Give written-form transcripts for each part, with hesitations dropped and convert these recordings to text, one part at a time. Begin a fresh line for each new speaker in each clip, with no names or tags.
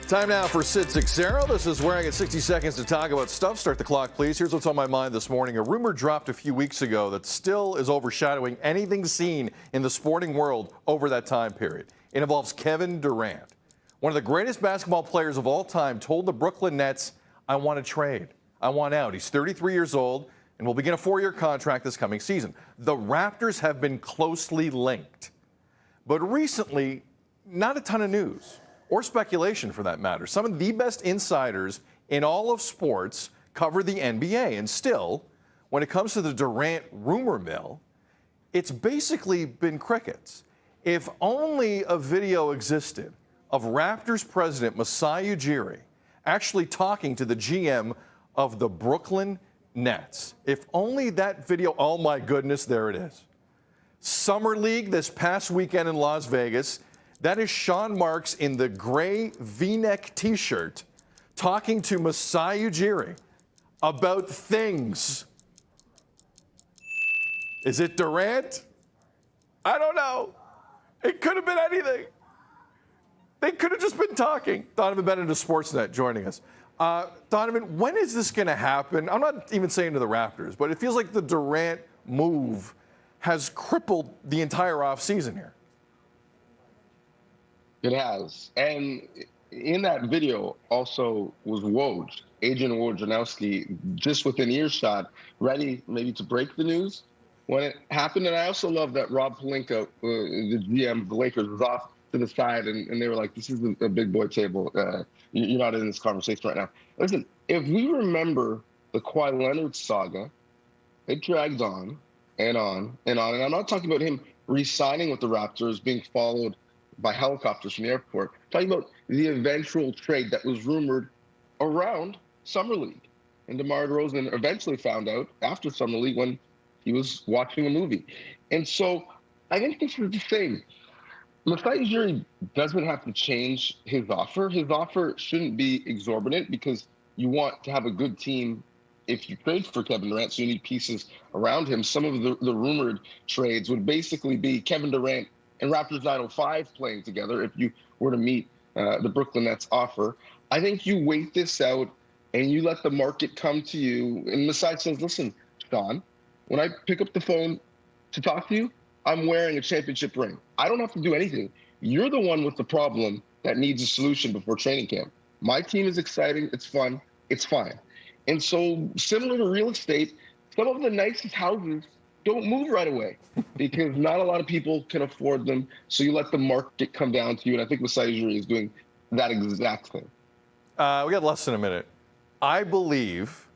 Time now for Sid Sixero. This is where I get 60 seconds to talk about stuff. Start the clock, please. Here's what's on my mind this morning. A rumor dropped a few weeks ago that still is overshadowing anything seen in the sporting world over that time period. It involves Kevin Durant. One of the greatest basketball players of all time told the Brooklyn Nets, I want to trade. I want out. He's 33 years old and will begin a 4-year contract this coming season. The Raptors have been closely linked. But recently, not a ton of news. Or speculation for that matter. Some of the best insiders in all of sports cover the NBA. And still, when it comes to the Durant rumor mill, it's basically been crickets. If only a video existed of Raptors president Masai Ujiri actually talking to the GM of the Brooklyn Nets. If only that video, oh my goodness, there it is. Summer League this past weekend in Las Vegas. That is Sean Marks in the gray V-neck T-shirt talking to Masai Ujiri about things. Is it Durant? I don't know. It could have been anything. They could have just been talking. Donnovan Bennet of Sportsnet joining us. Donnovan, when is this going to happen? I'm not even saying to the Raptors, but it feels like the Durant move has crippled the entire offseason here.
It has. And in that video also was Woj, Agent Wojnarowski, just within earshot, ready maybe to break the news when it happened. And I also love that Rob Pelinka, the GM of the Lakers, was off to the side, and they were like, this is a big boy table. You're not in this conversation right now. Listen, if we remember the Kawhi Leonard saga, it dragged on and on and on. And I'm not talking about him re-signing with the Raptors, being followed by helicopters from the airport. Talking about the eventual trade that was rumored around Summer League. And DeMar DeRozan eventually found out after Summer League when he was watching a movie. And so I think this is the same. Masai Ujiri doesn't have to change his offer. His offer shouldn't be exorbitant because you want to have a good team if you trade for Kevin Durant, so you need pieces around him. Some of the rumored trades would basically be Kevin Durant and Raptors 905 playing together if you were to meet the Brooklyn Nets offer. I think you wait this out and you let the market come to you. And Masai says, listen, Sean, when I pick up the phone to talk to you, I'm wearing a championship ring. I don't have to do anything. You're the one with the problem that needs a solution before training camp. My team is exciting. It's fun. It's fine. And so similar to real estate, some of the nicest houses don't move right away because not a lot of people can afford them. So you let the market come down to you. And I think Masai Ujiri is doing that exact thing.
We got less than a minute. I believe,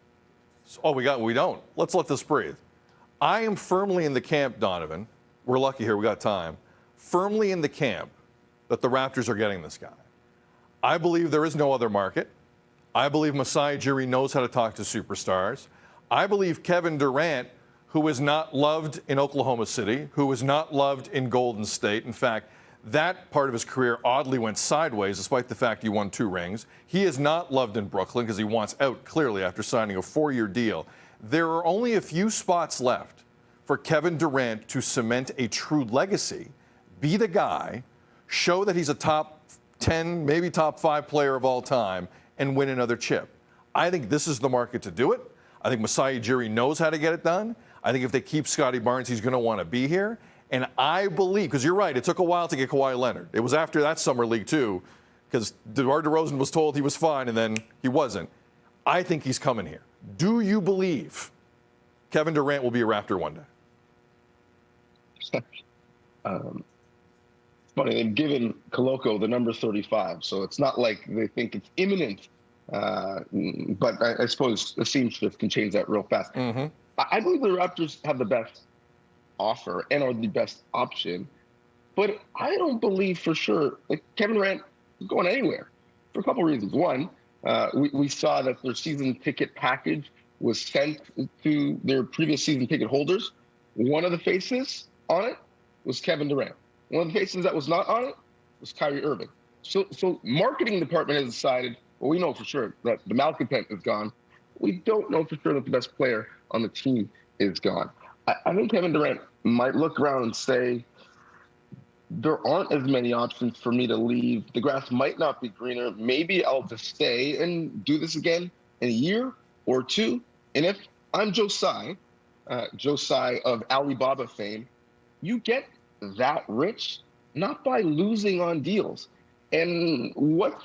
we don't. Let's let this breathe. I am firmly in the camp, Donnovan. We're lucky here, we got time. Firmly in the camp that the Raptors are getting this guy. I believe there is no other market. I believe Masai Ujiri knows how to talk to superstars. I believe Kevin Durant, who is not loved in Oklahoma City, who is not loved in Golden State. In fact, that part of his career oddly went sideways, despite the fact he won 2 rings. He is not loved in Brooklyn because he wants out, clearly, after signing a 4-year deal. There are only a few spots left for Kevin Durant to cement a true legacy, be the guy, show that he's a top 10, maybe top 5 player of all time, and win another chip. I think this is the market to do it. I think Masai Ujiri knows how to get it done. I think if they keep Scotty Barnes, he's going to want to be here. And I believe, because you're right, it took a while to get Kawhi Leonard. It was after that Summer League, too, because DeMar DeRozan was told he was fine, and then he wasn't. I think he's coming here. Do you believe Kevin Durant will be a Raptor one day?
Funny, they've given Koloko the number 35, so it's not like they think it's imminent. But I suppose a seamstress can change that real fast.
Mm-hmm.
I believe the Raptors have the best offer and are the best option, but I don't believe for sure like Kevin Durant is going anywhere for a couple reasons. One, we saw that their season ticket package was sent to their previous season ticket holders. One of the faces on it was Kevin Durant. One of the faces that was not on it was Kyrie Irving. So marketing department has decided, well, we know for sure that the malcontent is gone. We don't know for sure that the best player on the team is gone. I think Kevin Durant might look around and say, there aren't as many options for me to leave. The grass might not be greener. Maybe I'll just stay and do this again in a year or two. And if I'm Josiah of Alibaba fame, you get that rich not by losing on deals. And what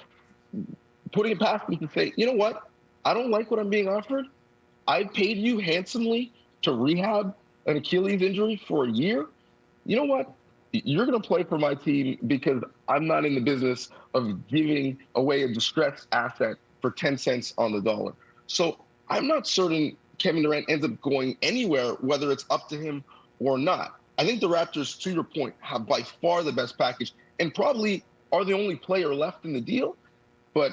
putting it past me to say, you know what? I don't like what I'm being offered. I paid you handsomely to rehab an Achilles injury for a year. You know what? You're going to play for my team because I'm not in the business of giving away a distressed asset for 10 cents on the dollar. So I'm not certain Kevin Durant ends up going anywhere, whether it's up to him or not. I think the Raptors, to your point, have by far the best package and probably are the only player left in the deal. But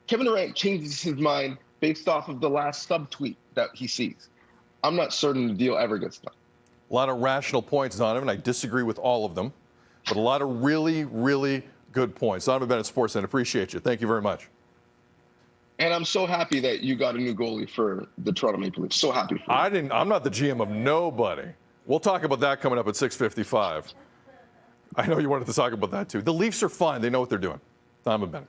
Kevin Durant changes his mind based off of the last subtweet that he sees. I'm not certain the deal ever gets done.
A lot of rational points, Donnovan. I disagree with all of them, but a lot of really, really good points. Donnovan Bennet, Sportsnet. Appreciate you. Thank you very much.
And I'm so happy that you got a new goalie for the Toronto Maple Leafs. So happy for you.
I'm not the GM of nobody. We'll talk about that coming up at 6:55. I know you wanted to talk about that too. The Leafs are fine. They know what they're doing. Donnovan Bennet.